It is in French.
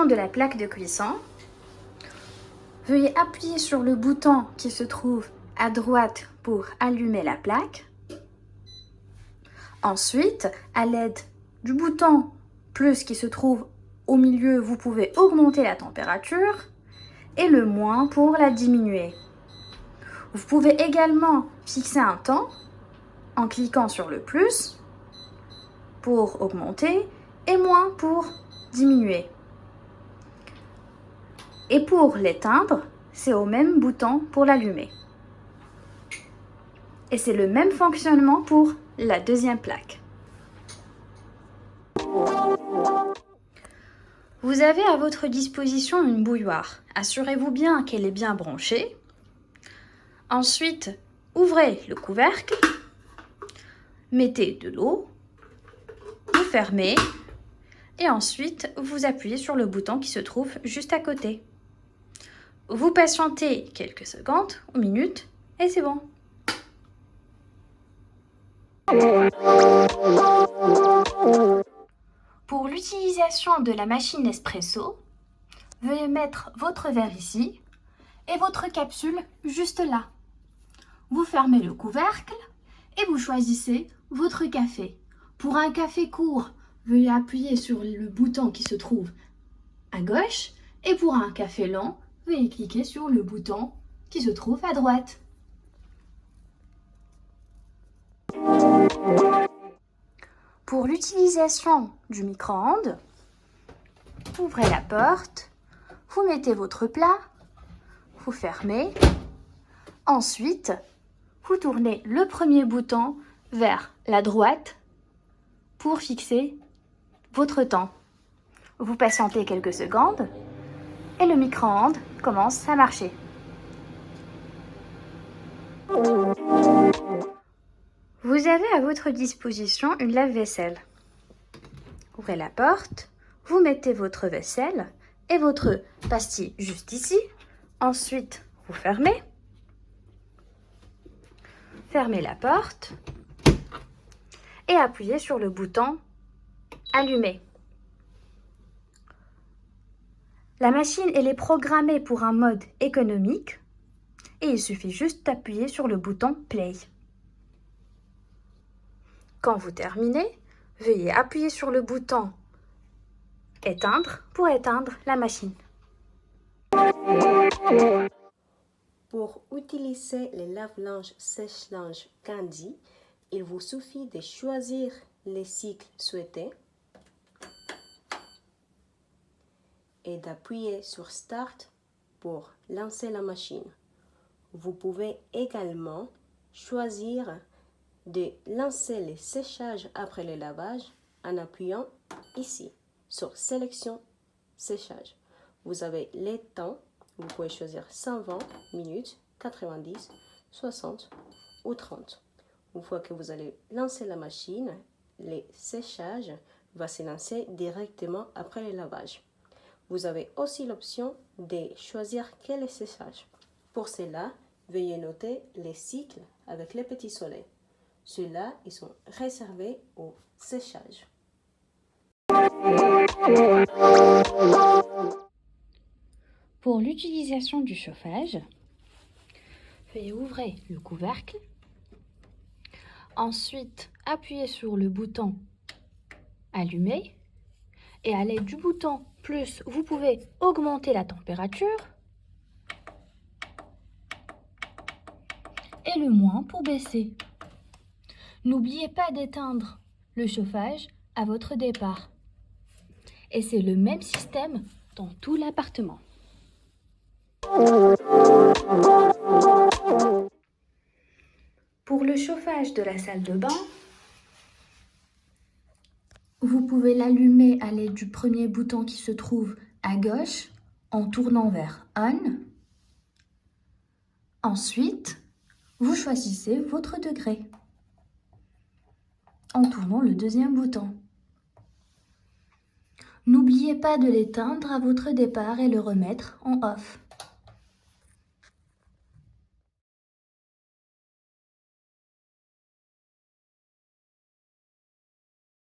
de la plaque de cuisson. Veuillez appuyer sur le bouton qui se trouve à droite pour allumer la plaque. Ensuite, à l'aide du bouton plus qui se trouve au milieu, vous pouvez augmenter la température et le moins pour la diminuer. Vous pouvez également fixer un temps en cliquant sur le plus pour augmenter et moins pour diminuer. Et pour l'éteindre, c'est au même bouton pour l'allumer. Et c'est le même fonctionnement pour la deuxième plaque. Vous avez à votre disposition une bouilloire. Assurez-vous bien qu'elle est bien branchée. Ensuite, ouvrez le couvercle, mettez de l'eau, vous fermez et ensuite vous appuyez sur le bouton qui se trouve juste à côté. Vous patientez quelques secondes ou minutes et c'est bon. Pour l'utilisation de la machine Nespresso, veuillez mettre votre verre ici et votre capsule juste là. Vous fermez le couvercle et vous choisissez votre café. Pour un café court, veuillez appuyer sur le bouton qui se trouve à gauche et pour un café lent, veuillez cliquer sur le bouton qui se trouve à droite. Pour l'utilisation du micro-ondes, ouvrez la porte, vous mettez votre plat, vous fermez. Ensuite, vous tournez le premier bouton vers la droite pour fixer votre temps. Vous patientez quelques secondes et le micro-ondes commence à marcher. Vous avez à votre disposition une lave-vaisselle. Ouvrez la porte, vous mettez votre vaisselle et votre pastille juste ici. Ensuite, vous fermez. Fermez la porte et appuyez sur le bouton Allumer. La machine elle est programmée pour un mode économique et il suffit juste d'appuyer sur le bouton Play. Quand vous terminez, veuillez appuyer sur le bouton Éteindre pour éteindre la machine. Pour utiliser le lave-linge sèche-linge Candy, il vous suffit de choisir le cycle souhaité et d'appuyer sur Start pour lancer la machine. Vous pouvez également choisir de lancer le séchage après le lavage en appuyant ici sur Sélection séchage. Vous avez les temps, vous pouvez choisir 120 minutes, 90, 60 ou 30. Une fois que vous allez lancer la machine, le séchage va se lancer directement après le lavage. Vous avez aussi l'option de choisir quel séchage. Pour cela, veuillez noter les cycles avec les petits soleils. Ceux-là, ils sont réservés au séchage. Pour l'utilisation du chauffage, veuillez ouvrir le couvercle. Ensuite, appuyez sur le bouton Allumer. Et à l'aide du bouton plus, vous pouvez augmenter la température. Et le moins pour baisser. N'oubliez pas d'éteindre le chauffage à votre départ. Et c'est le même système dans tout l'appartement. Pour le chauffage de la salle de bain, vous pouvez l'allumer à l'aide du premier bouton qui se trouve à gauche en tournant vers On. Ensuite, vous choisissez votre degré en tournant le deuxième bouton. N'oubliez pas de l'éteindre à votre départ et le remettre en off.